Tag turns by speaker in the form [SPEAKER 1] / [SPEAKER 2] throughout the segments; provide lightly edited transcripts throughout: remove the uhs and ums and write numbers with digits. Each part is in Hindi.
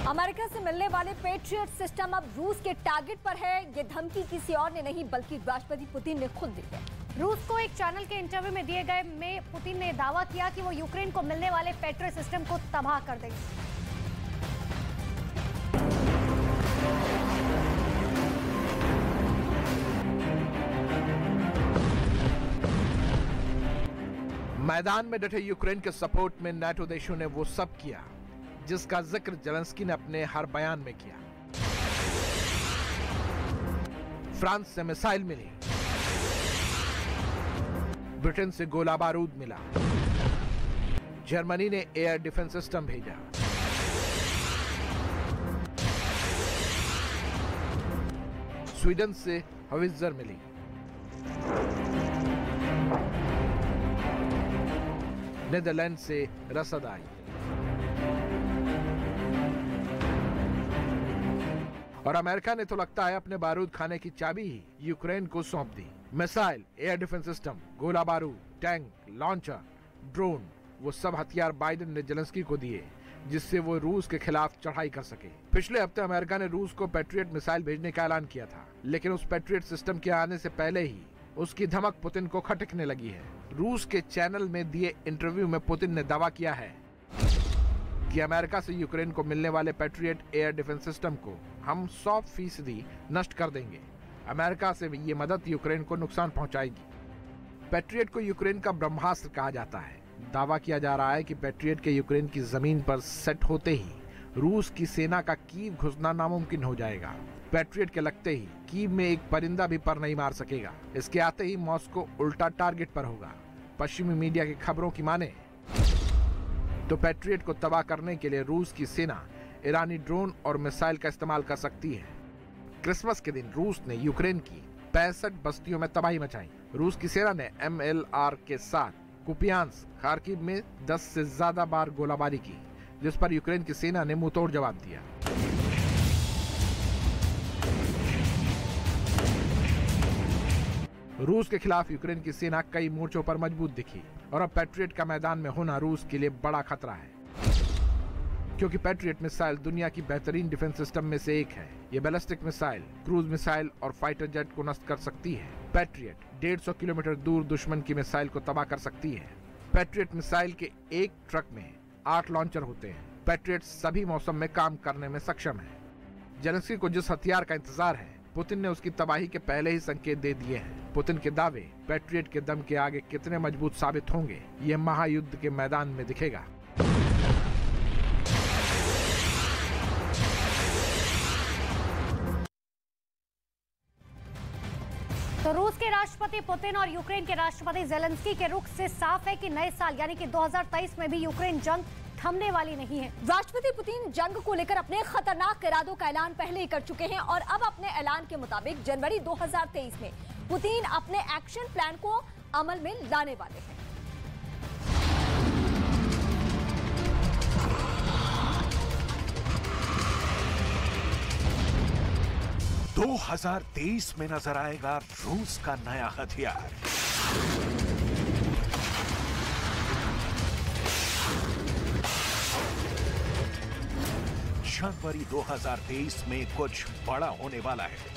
[SPEAKER 1] अमेरिका से मिलने वाले पेट्रियट सिस्टम अब रूस के टारगेट पर है। ये धमकी किसी और ने नहीं बल्कि राष्ट्रपति पुतिन ने खुद दी है।
[SPEAKER 2] रूस को एक चैनल के इंटरव्यू में दिए गए में पुतिन ने दावा किया कि वो यूक्रेन को मिलने वाले पेट्रियट सिस्टम को तबाह कर देंगे।
[SPEAKER 3] मैदान में डटे यूक्रेन के सपोर्ट में नाटो देशों ने वो सब किया जिसका जिक्र जेलेंस्की ने अपने हर बयान में किया। फ्रांस से मिसाइल मिली, ब्रिटेन से गोला बारूद मिला, जर्मनी ने एयर डिफेंस सिस्टम भेजा, स्वीडन से हवित्जर मिली, नीदरलैंड से रसद आई। और अमेरिका ने तो लगता है अपने बारूद खाने की चाबी ही यूक्रेन को सौंप दी। मिसाइल, एयर डिफेंस सिस्टम, गोला बारूद, टैंक, लॉन्चर, ड्रोन, वो सब हथियार बाइडेन ने जेलेंस्की को दिए जिससे वो रूस के खिलाफ चढ़ाई कर सके। पिछले हफ्ते अमेरिका ने रूस को पैट्रियट मिसाइल भेजने का ऐलान किया था, लेकिन उस पैट्रियट सिस्टम के आने से पहले ही उसकी धमक पुतिन को खटकने लगी है। रूस के चैनल में दिए इंटरव्यू में पुतिन ने दावा किया है कि अमेरिका से यूक्रेन को मिलने वाले पैट्रियट एयर डिफेंस सिस्टम को हम 100% नष्ट कर देंगे। अमेरिका से ये मदद यूक्रेन को नुकसान पहुंचाएगी। पैट्रियट को यूक्रेन का ब्रह्मास्त्र कहा जाता है। दावा किया जा रहा है कि पैट्रियट के यूक्रेन की जमीन पर सेट होते ही रूस की सेना का कीव घुसना नामुमकिन हो जाएगा। पैट्रियट के लगते ही कीव में एक परिंदा भी पर नहीं मार सकेगा। इसके आते ही मॉस्को उल्टा टारगेट पर होगा। पश्चिमी मीडिया की खबरों की माने तो पैट्रियट को तबाह करने के लिए रूस की सेना ईरानी ड्रोन और मिसाइल का इस्तेमाल कर सकती है। क्रिसमस के दिन रूस ने यूक्रेन की 65 बस्तियों में तबाही मचाई। रूस की सेना ने MLR के साथ कुपियांस्क, खार्किव में 10 से ज्यादा बार गोलाबारी की, जिस पर यूक्रेन की सेना ने मुंहतोड़ जवाब दिया। रूस के खिलाफ यूक्रेन की सेना कई मोर्चों पर मजबूत दिखी और अब पैट्रियट का मैदान में होना रूस के लिए बड़ा खतरा है, क्योंकि पैट्रियट मिसाइल दुनिया की बेहतरीन डिफेंस सिस्टम में से एक है। ये बैलिस्टिक मिसाइल, क्रूज मिसाइल और फाइटर जेट को नष्ट कर सकती है। पैट्रियट 150 किलोमीटर दूर दुश्मन की मिसाइल को तबाह कर सकती है। पैट्रियट मिसाइल के एक ट्रक में 8 लॉन्चर होते हैं। पैट्रियट सभी मौसम में काम करने में सक्षम है। जेलेंस्की को जिस हथियार का इंतजार है, पुतिन ने उसकी तबाही के पहले ही संकेत दे दिए हैं। पुतिन के दावे पैट्रियट के दम के आगे कितने मजबूत साबित होंगे, ये महायुद्ध के मैदान में दिखेगा।
[SPEAKER 2] तो रूस के राष्ट्रपति पुतिन और यूक्रेन के राष्ट्रपति जेलेंस्की के रुख से साफ है कि नए साल यानी कि 2023 में भी यूक्रेन जंग थमने वाली नहीं है।
[SPEAKER 1] राष्ट्रपति पुतिन जंग को लेकर अपने खतरनाक इरादों का ऐलान पहले ही कर चुके हैं और अब अपने ऐलान के मुताबिक जनवरी 2023 में पुतिन अपने एक्शन प्लान को अमल में लाने वाले हैं।
[SPEAKER 4] 2023 में नजर आएगा रूस का नया हथियार। जनवरी 2023 में कुछ बड़ा होने वाला है।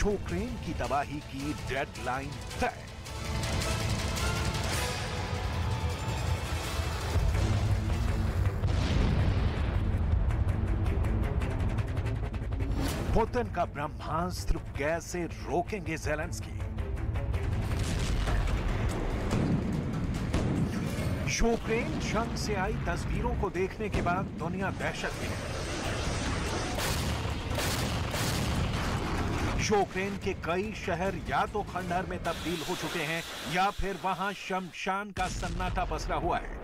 [SPEAKER 4] यूक्रेन की तबाही की डेडलाइन तय। पुतिन का ब्रह्मास्त्र कैसे रोकेंगे जेलेंस्की? यूक्रेन जंग से आई तस्वीरों को देखने के बाद दुनिया दहशत में है। यूक्रेन के कई शहर या तो खंडहर में तब्दील हो चुके हैं या फिर वहां शमशान का सन्नाटा पसरा हुआ है।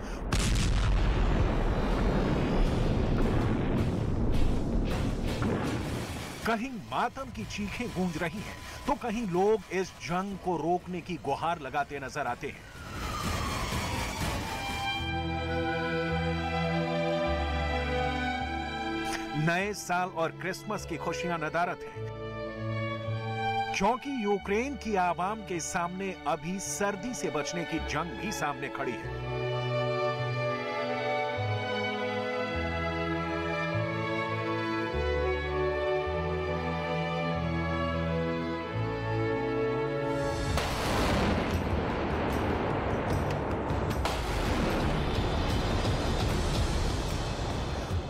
[SPEAKER 4] कहीं मातम की चीखें गूंज रही हैं, तो कहीं लोग इस जंग को रोकने की गुहार लगाते नजर आते हैं। नए साल और क्रिसमस की खुशियां नदारत हैं, क्योंकि यूक्रेन की आवाम के सामने अभी सर्दी से बचने की जंग भी सामने खड़ी है।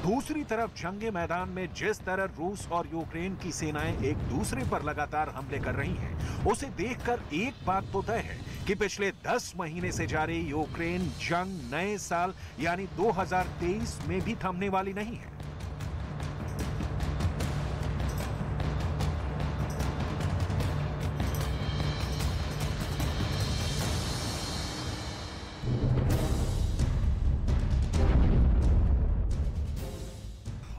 [SPEAKER 4] दूसरी तरफ जंगे मैदान में जिस तरह रूस और यूक्रेन की सेनाएं एक दूसरे पर लगातार हमले कर रही हैं, उसे देखकर एक बात तो तय है कि पिछले 10 महीने से जारी यूक्रेन जंग नए साल यानी 2023 में भी थमने वाली नहीं है।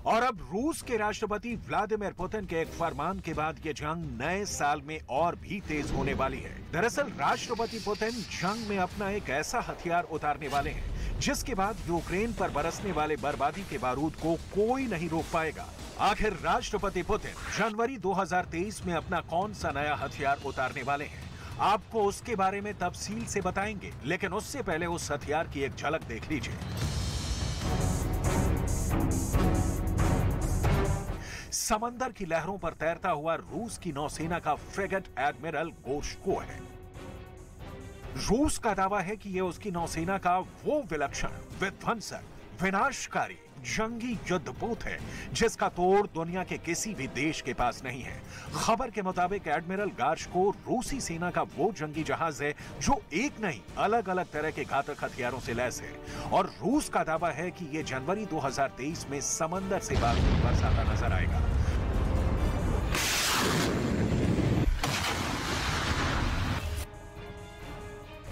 [SPEAKER 4] और अब रूस के राष्ट्रपति व्लादिमीर पुतिन के एक फरमान के बाद ये जंग नए साल में और भी तेज होने वाली है। दरअसल राष्ट्रपति पुतिन जंग में अपना एक ऐसा हथियार उतारने वाले हैं जिसके बाद यूक्रेन पर बरसने वाले बर्बादी के बारूद को कोई नहीं रोक पाएगा। आखिर राष्ट्रपति पुतिन जनवरी 2023 में अपना कौन सा नया हथियार उतारने वाले हैं, आपको उसके बारे में तफसील से बताएंगे, लेकिन उससे पहले उस हथियार की एक झलक देख लीजिए। समंदर की लहरों पर तैरता हुआ रूस की नौसेना का फ्रिगेट एडमिरल गोर्शको है। रूस का दावा है कि यह उसकी नौसेना का वो विलक्षण, विध्वंसक, विनाशकारी जंगी युद्धपोत है जिसका तोड़ दुनिया के किसी भी देश के पास नहीं है। खबर के मुताबिक एडमिरल गोर्शको रूसी सेना का वो जंगी जहाज है जो एक नहीं अलग अलग तरह के घातक हथियारों से लैस है और रूस का दावा है कि यह जनवरी 2023 में समंदर से बारूद बरसाता नजर आएगा।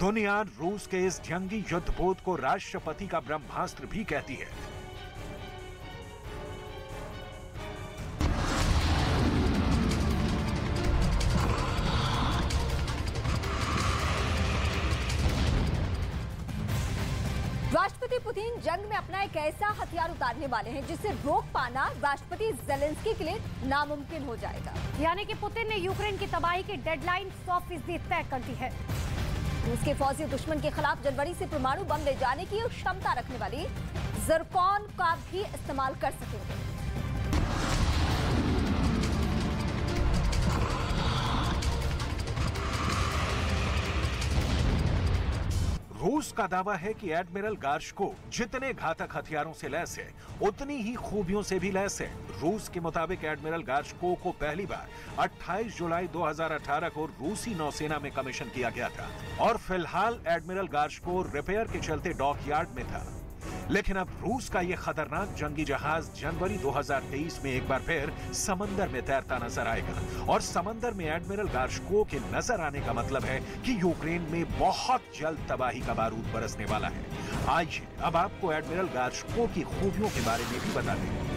[SPEAKER 4] दुनिया रूस के इस जंगी युद्धपोत को राष्ट्रपति का ब्रह्मास्त्र भी कहती है।
[SPEAKER 1] राष्ट्रपति पुतिन जंग में अपना एक ऐसा हथियार उतारने वाले हैं जिसे रोक पाना राष्ट्रपति ज़ेलेंस्की के लिए नामुमकिन हो जाएगा।
[SPEAKER 2] यानी कि पुतिन ने यूक्रेन की तबाही की डेडलाइन 100% तय कर दी है।
[SPEAKER 1] रूस के फौजी दुश्मन के खिलाफ जनवरी से परमाणु बम ले जाने की क्षमता रखने वाली ज़िरकॉन का भी इस्तेमाल कर सकेंगे।
[SPEAKER 4] रूस का दावा है कि एडमिरल गोर्शको जितने घातक हथियारों से लैस है उतनी ही खूबियों से भी लैस है। रूस के मुताबिक एडमिरल गोर्शको को पहली बार 28 जुलाई 2018 को रूसी नौसेना में कमीशन किया गया था और फिलहाल एडमिरल गोर्शको रिपेयर के चलते डॉकयार्ड में था। लेकिन अब रूस का यह खतरनाक जंगी जहाज जनवरी 2023 में एक बार फिर समंदर में तैरता नजर आएगा और समंदर में एडमिरल गोर्शको के नजर आने का मतलब है कि यूक्रेन में बहुत जल्द तबाही का बारूद बरसने वाला है। आइए अब आपको एडमिरल गोर्शको की खूबियों के बारे में भी बता दें।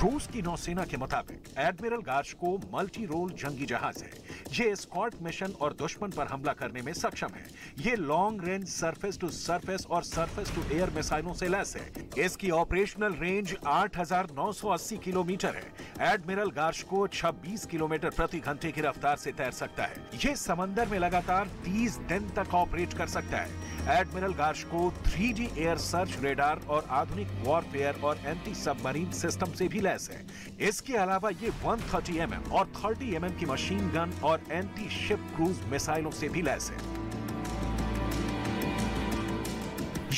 [SPEAKER 4] रूस की नौसेना के मुताबिक एडमिरल गोर्शको मल्टी रोल जंगी जहाज है। ये एस्कॉर्ट मिशन और दुश्मन पर हमला करने में सक्षम है। ये long range surface to surface और सरफेस टू एयर मिसाइलों से लैस है। इसकी ऑपरेशनल रेंज 8,980 किलोमीटर है। एडमिरल गोर्शको 26 किलोमीटर प्रति घंटे की रफ्तार से तैर सकता है। ये समंदर में लगातार 30 दिन तक ऑपरेट कर सकता है। Admiral Gorshkov 3D air search radar और आधुनिक वॉरफेयर और एंटी सबमरीन सिस्टम से भी लैस है। इसके अलावा ये 130 mm और 30 mm की मशीन गन और एंटी शिप क्रूज मिसाइलों से भी लैस है।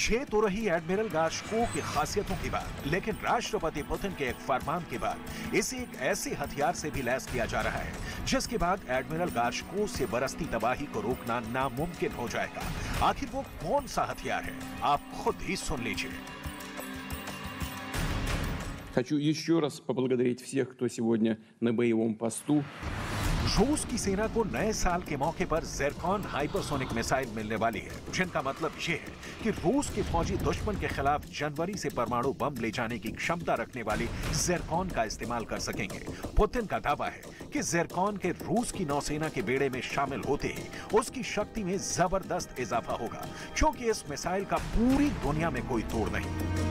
[SPEAKER 4] ये तो रही एडमिरल गोर्शको की खासियतों की बात, लेकिन राष्ट्रपति पुतिन के एक फरमान के बाद इसे एक ऐसे हथियार से भी लैस किया जा रहा है जिसके बाद एडमिरल गोर्शको से बरसती तबाही को रोकना नामुमकिन हो जाएगा। आखिर वो कौन सा हथियार है, आप खुद ही सुन लीजिए।
[SPEAKER 5] Хочу еще раз поблагодарить всех, кто сегодня на боевом посту.
[SPEAKER 4] रूस की सेना को नए साल के मौके पर ज़िरकॉन हाइपरसोनिक मिसाइल मिलने वाली है, जिनका मतलब ये है कि रूस के फौजी दुश्मन के खिलाफ जनवरी से परमाणु बम ले जाने की क्षमता रखने वाली ज़िरकॉन का इस्तेमाल कर सकेंगे। पुतिन का दावा है कि ज़िरकॉन के रूस की नौसेना के बेड़े में शामिल होते ही उसकी शक्ति में जबरदस्त इजाफा होगा, क्योंकि इस मिसाइल का पूरी दुनिया में कोई तोड़ नहीं।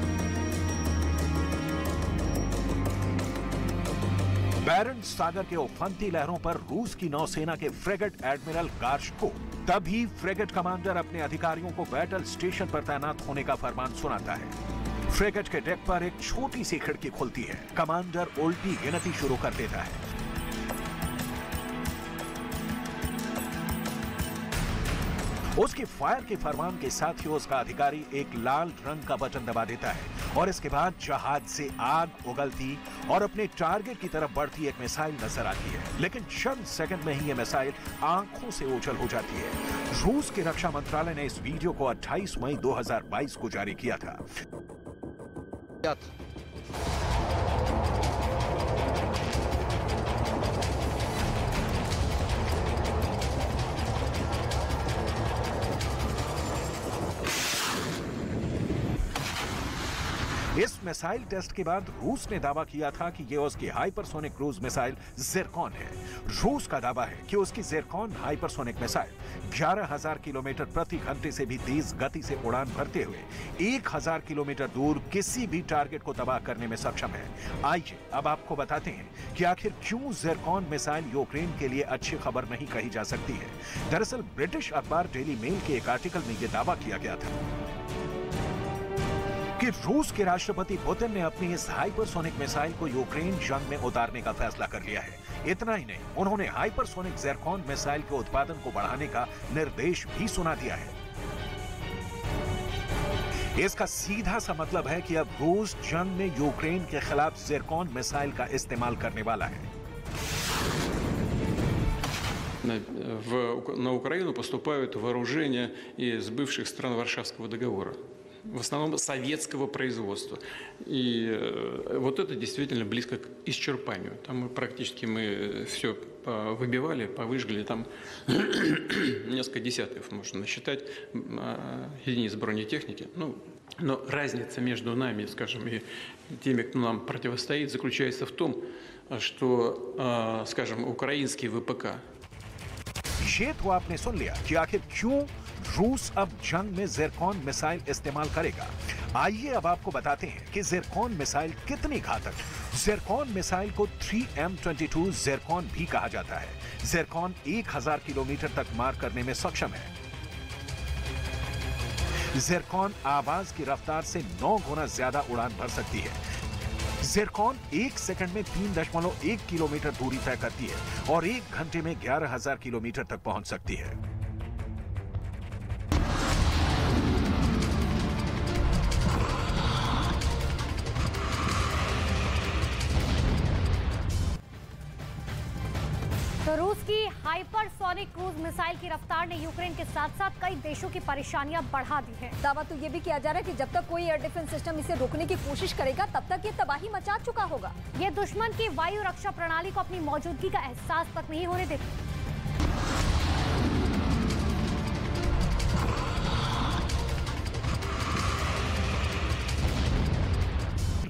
[SPEAKER 4] बैरेंट्स सागर के उफनती लहरों पर रूस की नौसेना के फ्रेगेट एडमिरल गार्शकोव तभी फ्रेगेट कमांडर अपने अधिकारियों को बैटल स्टेशन पर तैनात होने का फरमान सुनाता है। फ्रेगेट के डेक पर एक छोटी सी खिड़की खुलती है। कमांडर उल्टी गिनती शुरू कर देता है। उसके फायर के फरमान के साथ ही उसका अधिकारी एक लाल रंग का बटन दबा देता है और इसके बाद जहाज से आग उगलती और अपने टारगेट की तरफ बढ़ती एक मिसाइल नजर आती है। लेकिन चंद सेकंड में ही यह मिसाइल आंखों से ओझल हो जाती है। रूस के रक्षा मंत्रालय ने इस वीडियो को 28 मई 2022 को जारी किया था। इस मिसाइल टेस्ट के बाद रूस ने दावा किया था कि यह उसकी हाइपरसोनिक क्रूज मिसाइल ज़िरकॉन है। रूस का दावा है कि उसकी ज़िरकॉन हाइपरसोनिक मिसाइल 11,000 किलोमीटर प्रति घंटे से भी तेज गति से उड़ान भरते हुए 1,000 किलोमीटर दूर किसी भी टारगेट को तबाह करने में सक्षम है। आइए अब आपको बताते हैं कि आखिर क्यों ज़िरकॉन मिसाइल यूक्रेन के लिए अच्छी खबर नहीं कही जा सकती है। दरअसल ब्रिटिश अखबार डेली मेल के एक आर्टिकल में यह दावा किया गया था कि रूस के राष्ट्रपति पुतिन ने अपनी इस हाइपरसोनिक मिसाइल को यूक्रेन जंग में उतारने का फैसला कर लिया है। इतना ही नहीं, उन्होंने हाइपरसोनिक ज़िरकॉन मिसाइल के उत्पादन को बढ़ाने का निर्देश भी सुना दिया है। इसका सीधा सा मतलब है कि अब रूस जंग में यूक्रेन के खिलाफ ज़िरकॉन मिसाइल का इस्तेमाल करने वाला है।
[SPEAKER 5] На Украину поступают вооружения из бывших стран Варшавского договора, в основном советского производства. И вот это действительно близко к исчерпанию. Там мы все выбивали, повыжгли, там несколько десятков можно насчитать единиц бронетехники. Но разница между нами, скажем, и теми, кто нам противостоит, заключается в том, что, скажем, украинский ВПК.
[SPEAKER 4] ये तो आपने सुन लिया कि आखिर क्यों रूस अब जंग में ज़िरकॉन मिसाइल इस्तेमाल करेगा। आइए अब आपको बताते हैं कि ज़िरकॉन मिसाइल कितनी घातक है। ज़िरकॉन मिसाइल को 3M22 ज़िरकॉन भी कहा जाता है। ज़िरकॉन 1000 किलोमीटर तक मार करने में सक्षम है। ज़िरकॉन आवाज की रफ्तार से 9 गुना ज्यादा उड़ान भर सकती है। ज़िरकॉन 1 सेकंड में 3.1 किलोमीटर दूरी तय करती है और 1 घंटे में 11,000 किलोमीटर तक पहुंच सकती है।
[SPEAKER 2] तो रूस की हाइपरसोनिक क्रूज मिसाइल की रफ्तार ने यूक्रेन के साथ साथ कई देशों की परेशानियां बढ़ा दी है।
[SPEAKER 1] दावा तो ये भी किया जा रहा है कि जब तक कोई एयर डिफेंस सिस्टम इसे रोकने की कोशिश करेगा तब तक ये तबाही मचा चुका होगा।
[SPEAKER 2] ये दुश्मन की वायु रक्षा प्रणाली को अपनी मौजूदगी का एहसास तक नहीं होने देती।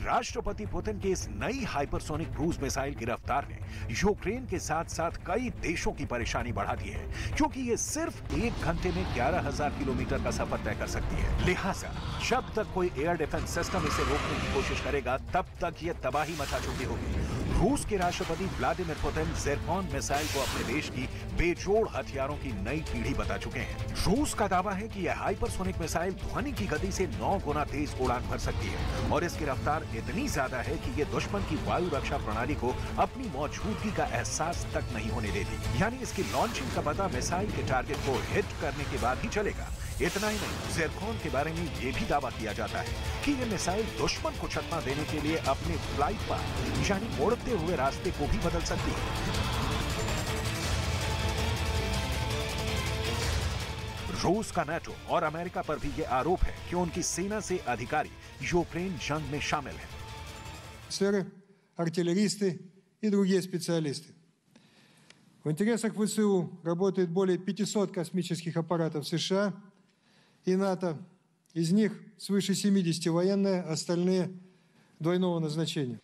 [SPEAKER 4] राष्ट्रपति पुतिन की इस नई हाइपरसोनिक क्रूज मिसाइल की रफ्तार ने यूक्रेन के साथ साथ कई देशों की परेशानी बढ़ा दी है, क्योंकि ये सिर्फ 1 घंटे में 11,000 किलोमीटर का सफर तय कर सकती है। लिहाजा जब तक कोई एयर डिफेंस सिस्टम इसे रोकने की कोशिश करेगा तब तक ये तबाही मचा चुकी होगी। रूस के राष्ट्रपति व्लादिमीर पुतिन ज़िरकॉन मिसाइल को अपने देश की बेजोड़ हथियारों की नई पीढ़ी बता चुके हैं। रूस का दावा है कि यह हाइपरसोनिक मिसाइल ध्वनि की गति से 9 गुना तेज उड़ान भर सकती है और इसकी रफ्तार इतनी ज्यादा है कि ये दुश्मन की वायु रक्षा प्रणाली को अपनी मौजूदगी का एहसास तक नहीं होने देती। यानी इसकी लॉन्चिंग का पता मिसाइल के टारगेट को हिट करने के बाद ही चलेगा। इतना ही नहीं, ज़िरकॉन के बारे में ये भी दावा किया जाता है कि ये मिसाइल दुश्मन को चकमा देने के लिए अपने फ्लाइट पाथ यानी उड़ते हुए रास्ते को भी बदल सकती है। रूस का नाटो और अमेरिका पर भी ये आरोप है कि उनकी सेना से अधिकारी यूक्रेन जंग में शामिल हैं।
[SPEAKER 6] Офицеры, артиллеристы и другие специалисты. В интересах ВСУ работает более 500 космических аппаратов США и НАТО. Из них свыше 70 военные, остальные двойного назначения.